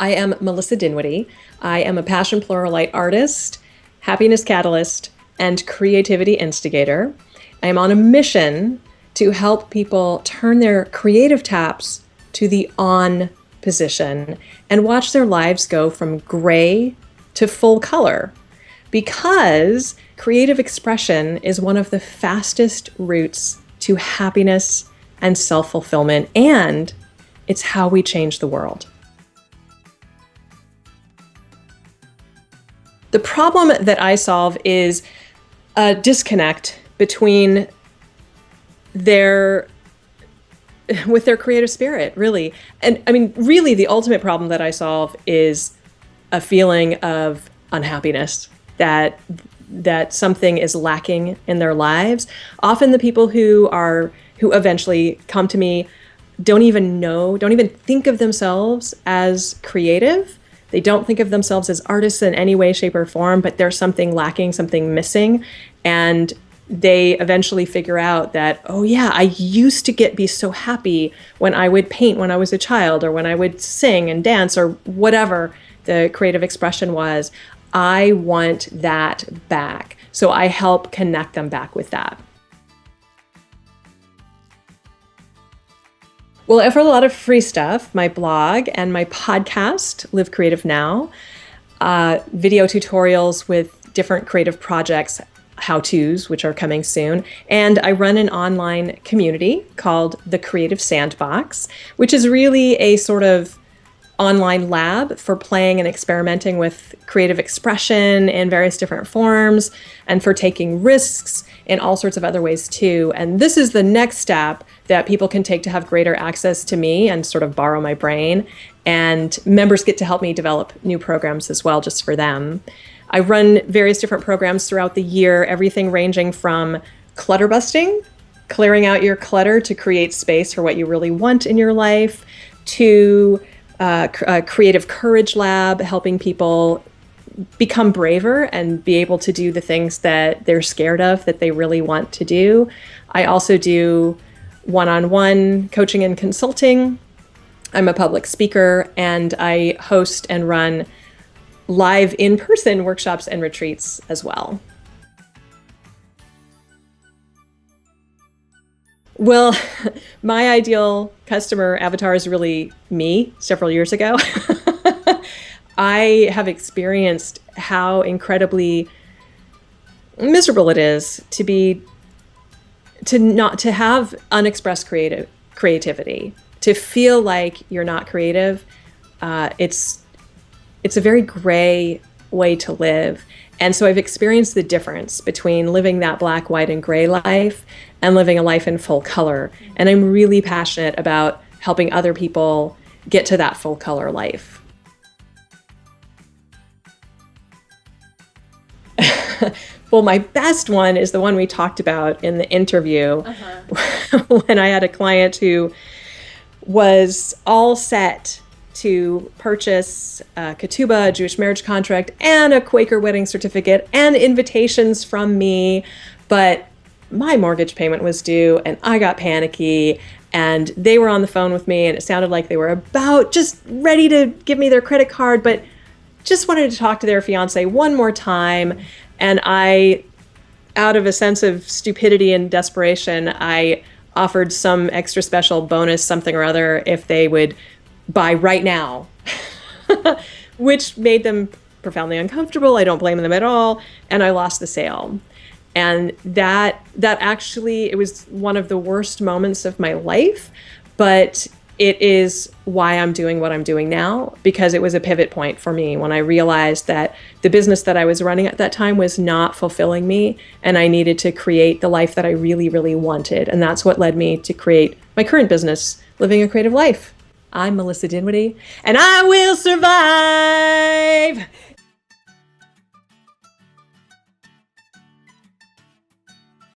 I am Melissa Dinwiddie. I am a passion pluralite artist, happiness catalyst, and creativity instigator. I am on a mission to help people turn their creative taps to the on position and watch their lives go from gray to full color. Because creative expression is one of the fastest routes to happiness and self-fulfillment, and it's how we change the world. The problem that I solve is a disconnect between their creative spirit, really. And I mean, really, the ultimate problem that I solve is a feeling of unhappiness, that something is lacking in their lives. Often the people who eventually come to me don't even think of themselves as creative. They don't think of themselves as artists in any way, shape, or form, but there's something lacking, something missing. And they eventually figure out that, oh yeah, I used to be so happy when I would paint when I was a child, or when I would sing and dance, or whatever the creative expression was. I want that back. So I help connect them back with that. Well, I offer a lot of free stuff, my blog and my podcast, Live Creative Now, video tutorials with different creative projects, how-tos, which are coming soon. And I run an online community called The Creative Sandbox, which is really a sort of online lab for playing and experimenting with creative expression in various different forms, and for taking risks in all sorts of other ways too. And this is the next step that people can take to have greater access to me and sort of borrow my brain. And members get to help me develop new programs as well, just for them. I run various different programs throughout the year, everything ranging from clutter busting, clearing out your clutter to create space for what you really want in your life, to a creative courage lab, helping people become braver and be able to do the things that they're scared of, that they really want to do. I also do one-on-one coaching and consulting. I'm a public speaker, and I host and run live in-person workshops and retreats as well. Well, my ideal customer avatar is really me several years ago. I have experienced how incredibly miserable it is to have unexpressed creativity, to feel like you're not creative. It's a very gray way to live. And so I've experienced the difference between living that black, white, and gray life and living a life in full color. And I'm really passionate about helping other people get to that full color life. Well, my best one is the one we talked about in the interview, when I had a client who was all set to purchase a ketubah, a Jewish marriage contract, and a Quaker wedding certificate, and invitations from me, but my mortgage payment was due, and I got panicky, and they were on the phone with me, and it sounded like they were about just ready to give me their credit card, but just wanted to talk to their fiance one more time. And I, out of a sense of stupidity and desperation, I offered some extra special bonus, something or other, if they would buy right now, which made them profoundly uncomfortable. I don't blame them at all. And I lost the sale. And that actually, it was one of the worst moments of my life, but it is why I'm doing what I'm doing now, because it was a pivot point for me when I realized that the business that I was running at that time was not fulfilling me, and I needed to create the life that I really, really wanted. And that's what led me to create my current business, Living a Creative Life. I'm Melissa Dinwiddie, and I will survive.